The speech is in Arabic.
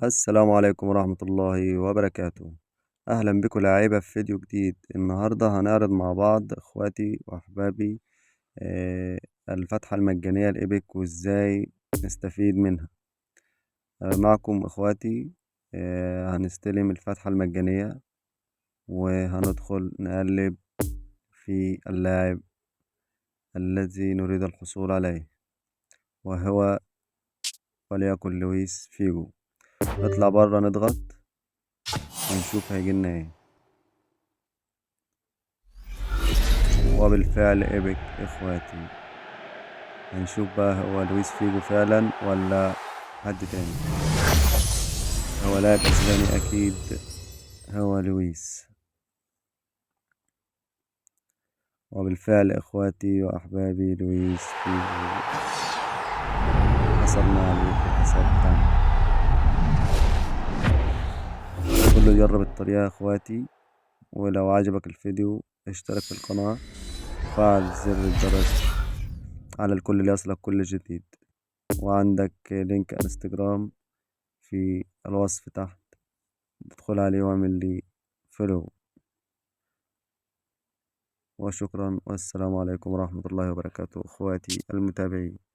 السلام عليكم ورحمة الله وبركاته. أهلا بكم لاعيبة في فيديو جديد. النهاردة هنعرض مع بعض إخواتي وأحبابي آه، الفتحة المجانية لإيبك وإزاي نستفيد منها. معكم إخواتي. هنستلم الفتحة المجانية وهندخل نقلب في اللاعب الذي نريد الحصول عليه، وهو وليكن لويس فيجو. نطلع برا نضغط ونشوف هيجيلنا ايه. وبالفعل إيبك إخواتي. هنشوف بقى هو لويس فيجو فعلا ولا حد تاني. هو لاعب أسباني أكيد، هو لويس. وبالفعل إخواتي وأحبابي لويس فيجو حصلنا عليه في الحساب بتاعنا. كله يجرب الطريقة يا إخواتي، ولو عجبك الفيديو اشترك في القناة وفعل زر الجرس على الكل ليصلك كل جديد. وعندك لينك انستجرام في الوصف تحت، ادخل عليه واعمل لي فولو. وشكرا والسلام عليكم ورحمة الله وبركاته إخواتي المتابعين.